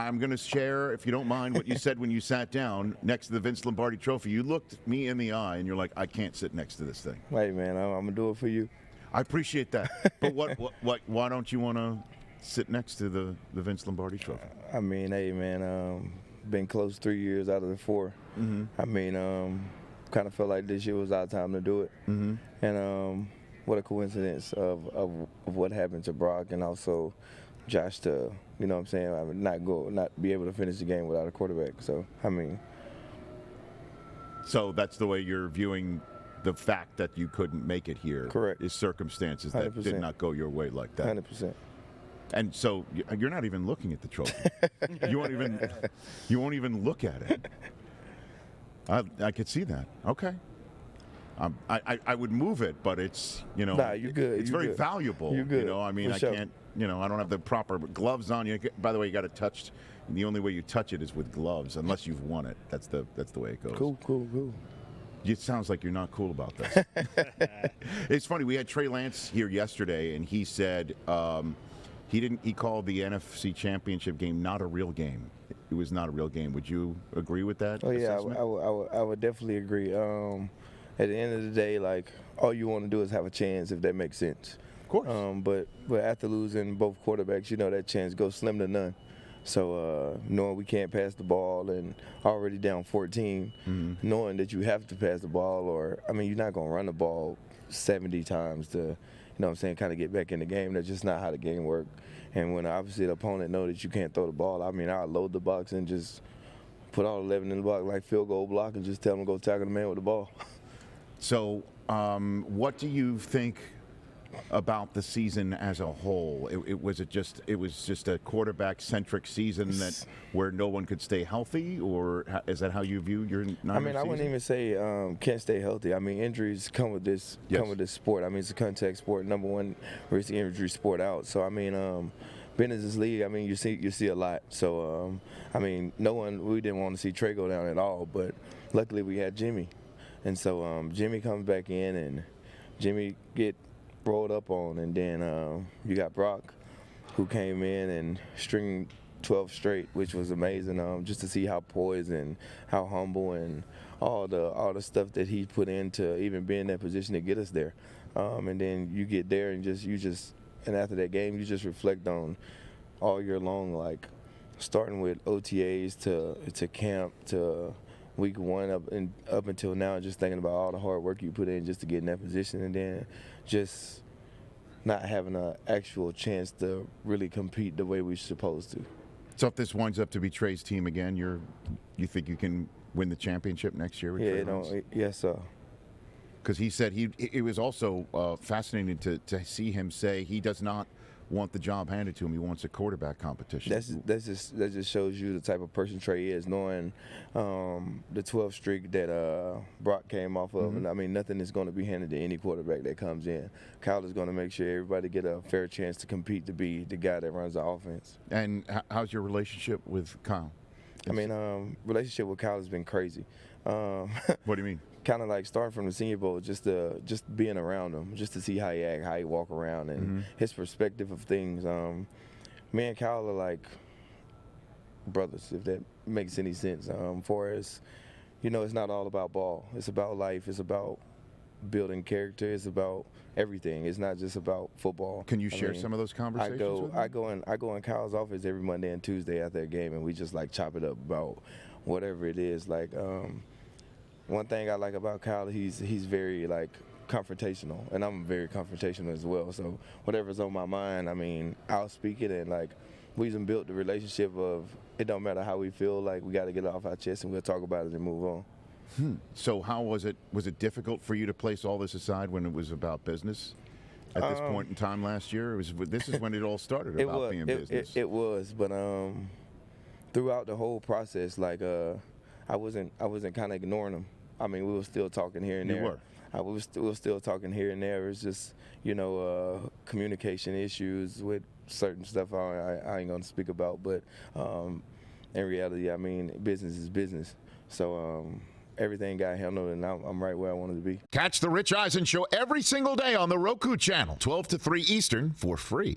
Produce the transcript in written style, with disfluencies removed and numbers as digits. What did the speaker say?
I'm going to share, if you don't mind, what you said when you sat down next to the Vince Lombardi Trophy. You looked me in the eye, and you're like, I can't sit next to this thing. Hey, man, I'm going to do it for you. I appreciate that. But why don't you want to sit next to the Vince Lombardi Trophy? I mean, hey, man, been close 3 years out of the 4. Mm-hmm. I mean, kind of felt like this year was our time to do it. Mm-hmm. And what a coincidence of what happened to Brock and also Josh to, you know what I'm saying, I mean, not be able to finish the game without a quarterback. So, I mean. So that's the way you're viewing the fact that you couldn't make it here. Correct. Is circumstances that 100%. did not go your way like that. 100%. And so you're not even looking at the trophy. You won't even look at it. I could see that. Okay. I would move it, but it's, you know, nah, you're good. It's you're very good. valuable. You're good. You know, I mean, For sure. can't, you know, I don't have the proper gloves on. By the way, you got it touched. And the only way you touch it is with gloves, unless you've won it. That's the way it goes. Cool. It sounds like you're not cool about this. It's funny. We had Trey Lance here yesterday, and he said he called the NFC Championship game not a real game. It was not a real game. Would you agree with that? Oh yeah, assessment? I would definitely agree. At the end of the day, like, all you want to do is have a chance, if that makes sense. Of course. But after losing both quarterbacks, you know that chance goes slim to none. So knowing we can't pass the ball and already down 14, knowing that you have to pass the ball, or I mean, you're not gonna run the ball 70 times to, you know what I'm saying, kind of get back in the game. That's just not how the game works. And when obviously the opponent know that you can't throw the ball, I mean, I'll load the box and just put all 11 in the box like field goal block and just tell them to go tackle the man with the ball. So, what do you think about the season as a whole? It was just a quarterback-centric season where no one could stay healthy, or is that how you view your Niners I mean, I season? wouldn't even say can't stay healthy. I mean, injuries come with this sport. I mean, it's a contact sport, number one risk injury sport out. So I mean, being in this league, I mean, you see a lot. So I mean, we didn't want to see Trey go down at all, but luckily we had Jimmy, and so Jimmy comes back in and Jimmy get rolled up on, and then you got Brock, who came in and stringed 12 straight, which was amazing. Just to see how poised and how humble and all the stuff that he put into even being in that position to get us there. And then you get there and and after that game, you just reflect on all year long, like starting with OTAs to camp to week 1 up until now, just thinking about all the hard work you put in just to get in that position, and then just not having an actual chance to really compete the way we're supposed to. So if this winds up to be Trey's team again, you think you can win the championship next year with Trey Lance? Yes, sir. Because he said it was also fascinating to see him say he does not want the job handed to him. He wants a quarterback competition. That just shows you the type of person Trey is, knowing the 12 streak that Brock came off of. And I mean, nothing is going to be handed to any quarterback that comes in. Kyle is going to make sure everybody get a fair chance to compete to be the guy that runs the offense. And how's your relationship with Kyle? I mean, relationship with Kyle has been crazy. What do you mean? Kind of like starting from the Senior Bowl, just being around him, just to see how he act, how he walk around, and his perspective of things. Me and Kyle are like brothers, if that makes any sense. For us, you know, it's not all about ball. It's about life. It's about building character. It's about everything. It's not just about football. Can you share some of those conversations with him? I go in Kyle's office every Monday and Tuesday after a game, and we just like chop it up about whatever it is. Like, one thing I like about Kyle, he's very like confrontational, and I'm very confrontational as well. So whatever's on my mind, I mean, I'll speak it, and like we even built the relationship of it don't matter how we feel, like we got to get it off our chest and we'll talk about it and move on. So how was it? Was it difficult for you to place all this aside when it was about business? At this point in time last year, this is when it all started about being business. It was, but throughout the whole process, like I wasn't kind of ignoring him. I mean, we were still talking here and there. You were. We were still talking here and there. It was just, you know, communication issues with certain stuff I ain't gonna speak about. But in reality, I mean, business is business. So everything got handled, and I'm right where I wanted to be. Catch the Rich Eisen Show every single day on the Roku channel, 12 to 3 Eastern, for free.